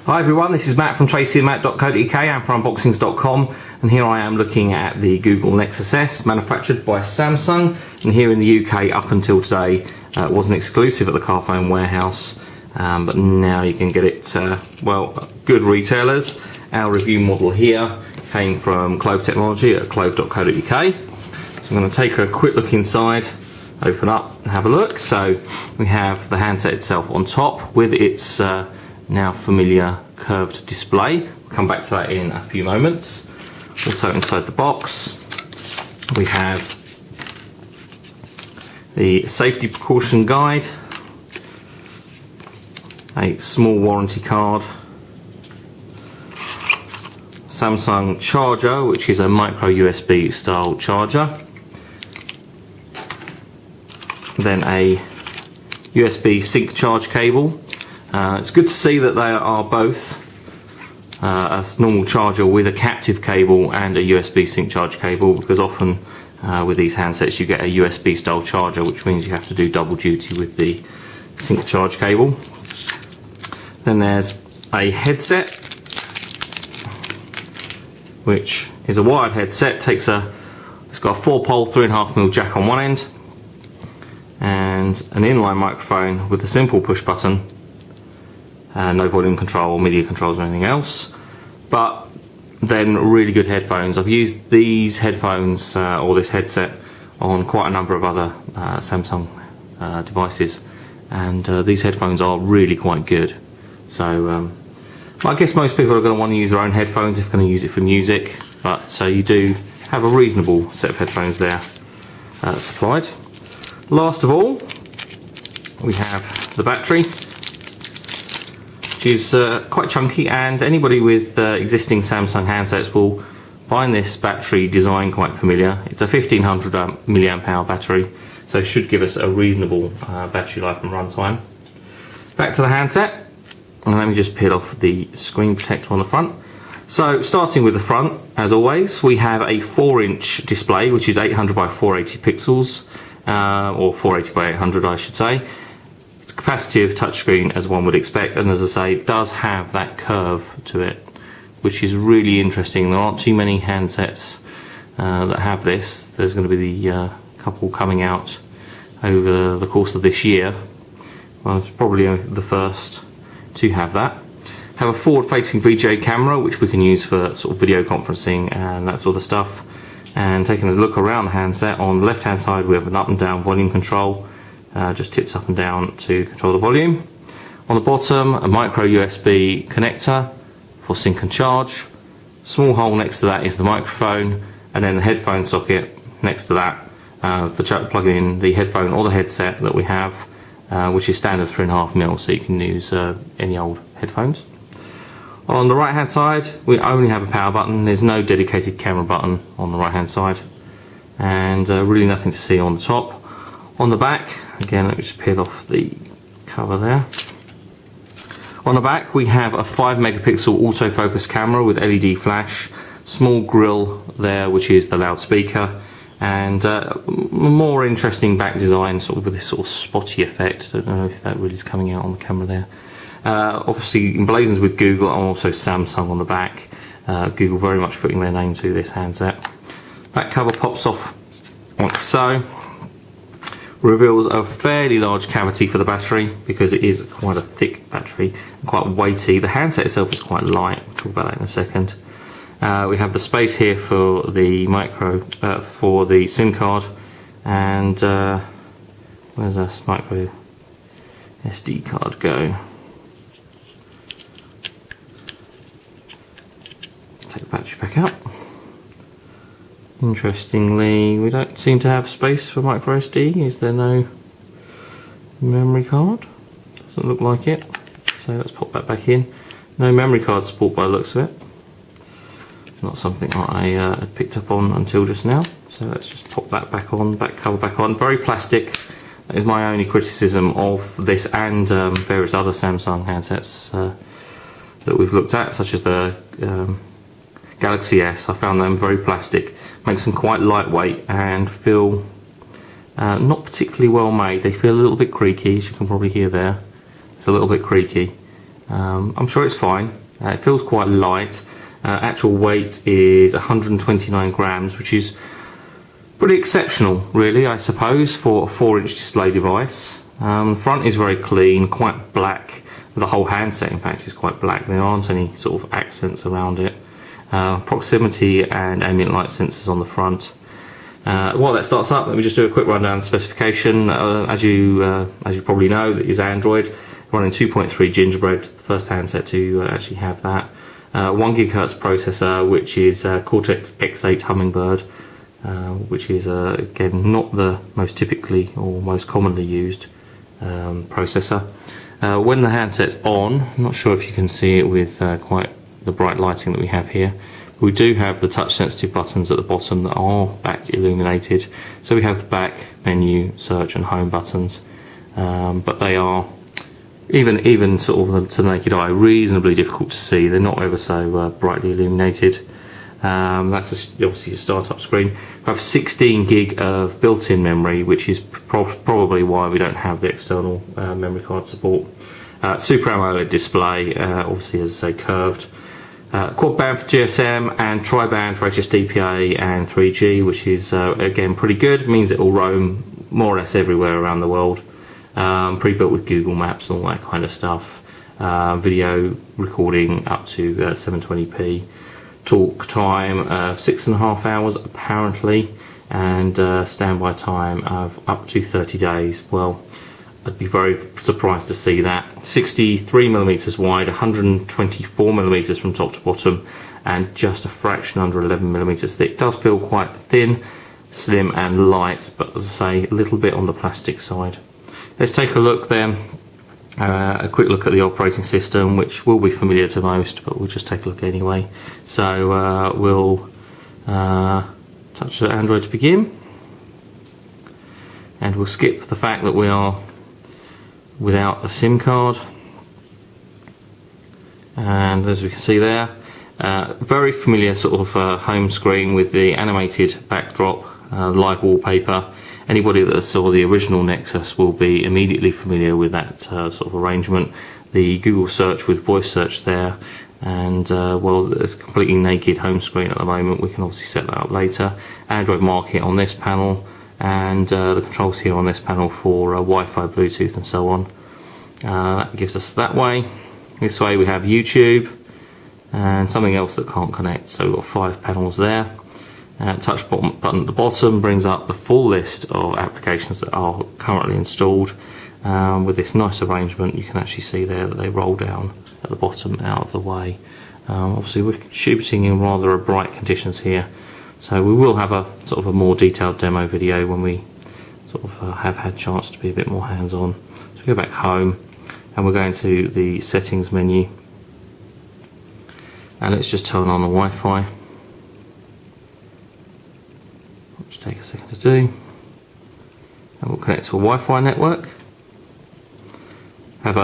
Hi everyone, this is Matt from tracyandmatt.co.uk and from unboxings.com, and here I am looking at the Google Nexus S, manufactured by Samsung, and here in the UK up until today it wasn't exclusive at the Carphone warehouse, but now you can get it, well, good retailers. Our review model here came from Clove Technology at clove.co.uk. So I'm going to take a quick look inside, open up and have a look. So we have the handset itself on top with its now familiar curved display. We'll come back to that in a few moments. Also inside the box we have the safety precaution guide, a small warranty card, Samsung charger, which is a micro USB style charger, then a USB sync charge cable. It's good to see that they are both a normal charger with a captive cable and a USB sync charge cable, because often with these handsets you get a USB style charger, which means you have to do double duty with the sync charge cable. Then there's a headset, which is a wired headset. It's got a 4-pole 3.5mm jack on one end and an inline microphone with a simple push button. No volume control or media controls or anything else, but then really good headphones. I've used these headphones or this headset on quite a number of other Samsung devices, and these headphones are really quite good. So I guess most people are going to want to use their own headphones if they're going to use it for music, but you do have a reasonable set of headphones there supplied. Last of all, we have the battery, which is quite chunky, and anybody with existing Samsung handsets will find this battery design quite familiar. It's a 1500 mAh battery, so it should give us a reasonable battery life and runtime. Back to the handset, and let me just peel off the screen protector on the front. So starting with the front, as always, we have a 4-inch display, which is 800 by 480 pixels, or 480 by 800 I should say. Capacitive touchscreen, as one would expect, and as I say, it does have that curve to it, which is really interesting. There aren't too many handsets that have this. There's going to be the couple coming out over the course of this year. Well, it's probably the first to have that. Have a forward-facing VGA camera, which we can use for sort of video conferencing and that sort of stuff. And taking a look around the handset, on the left-hand side we have an up and down volume control. Just tips up and down to control the volume. On the bottom, a micro USB connector for sync and charge. Small hole next to that is the microphone, and then the headphone socket next to that for plugging in the headphone or the headset that we have, which is standard 3.5mm, so you can use any old headphones. On the right hand side we only have a power button. There's no dedicated camera button on the right hand side, and really nothing to see on the top. On the back, again, let me just peel off the cover there. On the back we have a 5-megapixel autofocus camera with LED flash, small grille there which is the loudspeaker, and a more interesting back design, sort of with this sort of spotty effect. I don't know if that really is coming out on the camera there. Obviously emblazoned with Google and also Samsung on the back. Google very much putting their name to this handset. Back cover pops off like so. Reveals a fairly large cavity for the battery, because it is quite a thick battery and quite weighty. The handset itself is quite light. We'll talk about that in a second. We have the space here for the for the SIM card, and where's this micro SD card go? Take the battery back out. Interestingly, we don't seem to have space for micro SD. Is there no memory card? Doesn't look like it. So let's pop that back in. No memory card support by the looks of it. Not something I had picked up on until just now. So let's just pop that back on, back cover back on. Very plastic. That is my only criticism of this and various other Samsung handsets that we've looked at, such as the Galaxy S. I found them very plastic. Makes them quite lightweight and feel not particularly well made. They feel a little bit creaky, as you can probably hear there. It's a little bit creaky. I'm sure it's fine. It feels quite light. Actual weight is 129 grams, which is pretty exceptional, really, I suppose, for a 4-inch display device. The front is very clean, quite black. The whole handset, in fact, is quite black. There aren't any sort of accents around it. Proximity and ambient light sensors on the front. While that starts up, let me just do a quick rundown of the specification. As you probably know, it is Android, running 2.3 Gingerbread, the first handset to actually have that. 1 GHz processor, which is Cortex X8 Hummingbird, which is again not the most typically or most commonly used processor. When the handset's on, I'm not sure if you can see it with quite the bright lighting that we have here. We do have the touch sensitive buttons at the bottom that are back illuminated. So we have the back, menu, search and home buttons, but they are even sort of to the naked eye reasonably difficult to see. They're not ever so brightly illuminated. That's obviously a startup screen. We have 16 gig of built-in memory, which is probably why we don't have the external memory card support. Super AMOLED display, obviously as I say curved. Quad band for GSM and tri-band for HSDPA and 3G, which is again pretty good. It means it will roam more or less everywhere around the world. Pre-built with Google Maps and all that kind of stuff. Video recording up to 720p. Talk time 6.5 hours apparently, and standby time of up to 30 days. Well, I'd be very surprised to see that. 63mm wide, 124mm from top to bottom, and just a fraction under 11mm thick. It does feel quite thin, slim and light, but as I say, a little bit on the plastic side. Let's take a look then. A quick look at the operating system, which will be familiar to most, but we'll just take a look anyway. So we'll touch the Android to begin, and we'll skip the fact that we are without a SIM card. And as we can see there, very familiar sort of home screen with the animated backdrop, live wallpaper. Anybody that saw the original Nexus will be immediately familiar with that sort of arrangement. The Google search with voice search there, and well, it's a completely naked home screen at the moment. We can obviously set that up later. Android Market on this panel, and the controls here on this panel for Wi-Fi, Bluetooth and so on. That gives us that way. This way we have YouTube and something else that can't connect, so we've got 5 panels there. Touch button at the bottom brings up the full list of applications that are currently installed. With this nice arrangement, you can actually see there that they roll down at the bottom out of the way. Obviously we're shooting in rather bright conditions here, so we will have a sort of a more detailed demo video when we sort of have had a chance to be a bit more hands-on. So we go back home and we're going to the settings menu, and let's just turn on the Wi-Fi. Take a second to do, and we'll connect to a Wi-Fi network. Have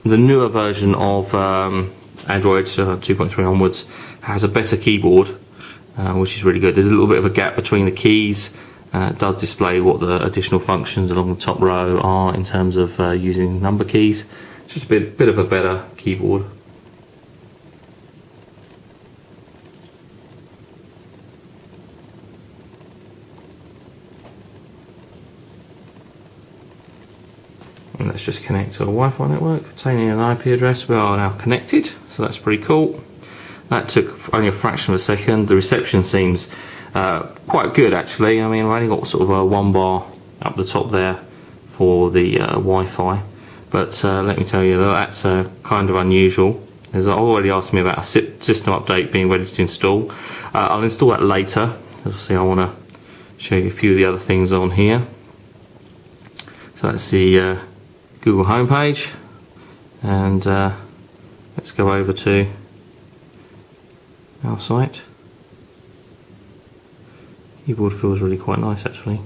the newer version of Android 2.3 onwards has a better keyboard, which is really good. There's a little bit of a gap between the keys. It does display what the additional functions along the top row are in terms of using number keys. Just a bit of a better keyboard. And let's just connect to a Wi-Fi network containing an IP address. We are now connected, so that's pretty cool. That took only a fraction of a second. The reception seems quite good actually. I mean, I've only got sort of a 1 bar up the top there for the Wi-Fi, but let me tell you that's kind of unusual. There's already asked me about a system update being ready to install. I'll install that later. Obviously I want to show you a few of the other things on here. So that's the Google homepage, and let's go over to our site. Keyboard feels really quite nice actually.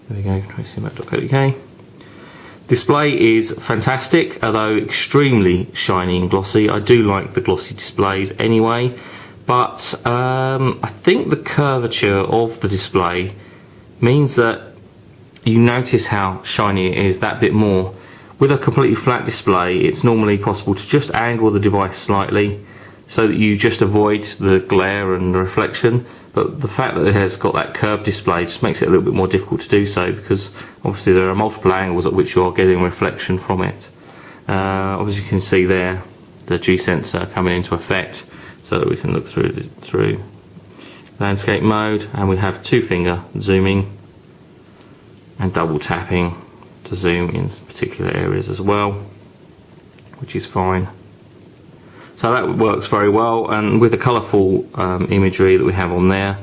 There we go, tracymac.co.uk. Display is fantastic, although extremely shiny and glossy. I do like the glossy displays anyway, but I think the curvature of the display means that you notice how shiny it is that bit more With a completely flat display, it's normally possible to just angle the device slightly so that you just avoid the glare and the reflection, but the fact that it has got that curved display just makes it a little bit more difficult to do so, because obviously there are multiple angles at which you're getting reflection from it. Obviously you can see there the G sensor coming into effect so that we can look through landscape mode, and we have 2-finger zooming and double tapping to zoom in particular areas as well, which is fine. So that works very well, and with the colourful imagery that we have on there,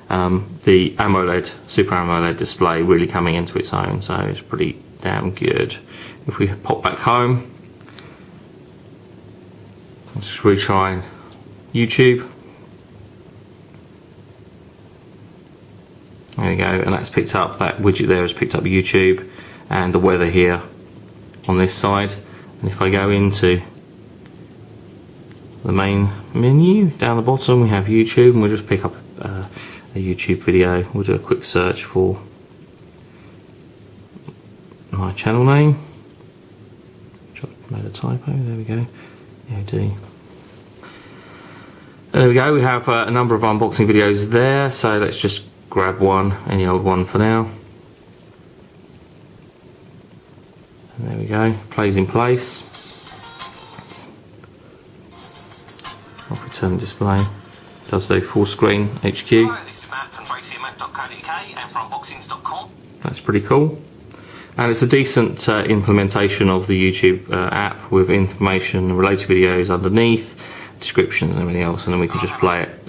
the AMOLED, Super AMOLED display really coming into its own, so it's pretty damn good. If we pop back home, let's just retry YouTube. There we go, and that's picked up, that widget there has picked up YouTube and the weather here on this side. And if I go into the main menu down the bottom, we have YouTube, and we'll just pick up a YouTube video. We'll do a quick search for my channel name. Made a typo, there we go. EOD. There we go, we have a number of unboxing videos there, so let's just grab one, any old one for now. And there we go, plays in place. I'll return the display. Does the full screen HQ. Hi, this is Matt from tracyandmatt.co.uk and from unboxings.com. That's pretty cool. And it's a decent implementation of the YouTube app with information, related videos underneath, descriptions and everything else, and then we can just play it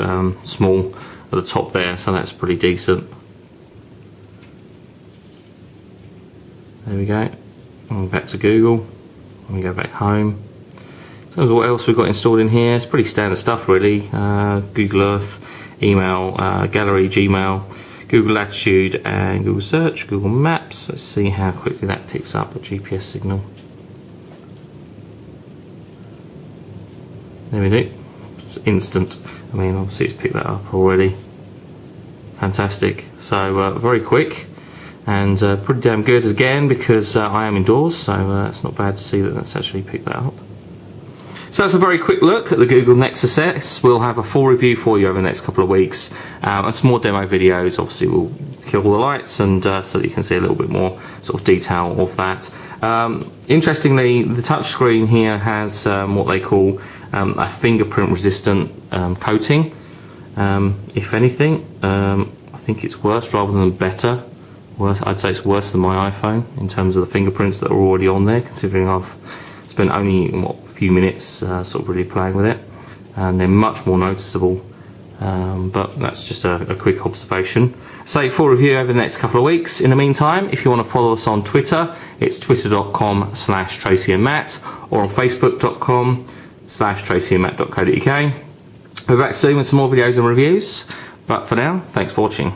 small at the top there, so that's pretty decent. There we go. And we're back to Google, and we go back home. So what else we've got installed in here? It's pretty standard stuff really. Google Earth, email, gallery, Gmail, Google Latitude and Google Search, Google Maps. Let's see how quickly that picks up a GPS signal. There we do. It's instant. I mean, obviously it's picked that up already. Fantastic. So very quick and pretty damn good again, because I am indoors, so it's not bad to see that that's actually picked that up. So that's a very quick look at the Google Nexus S. We'll have a full review for you over the next couple of weeks, and some more demo videos. Obviously we'll kill all the lights, and so that you can see a little bit more sort of detail of that. Interestingly, the touchscreen here has what they call a fingerprint resistant coating. If anything, I think it's worse rather than better. I'd say it's worse than my iPhone in terms of the fingerprints that are already on there, considering I've spent only a few minutes sort of really playing with it, and they're much more noticeable, but that's just a quick observation. So full review over the next couple of weeks. In the meantime, if you want to follow us on Twitter, it's twitter.com/tracyandmatt or on facebook.com/tracyandmatt.co.uk. We're back soon with some more videos and reviews, but for now, thanks for watching.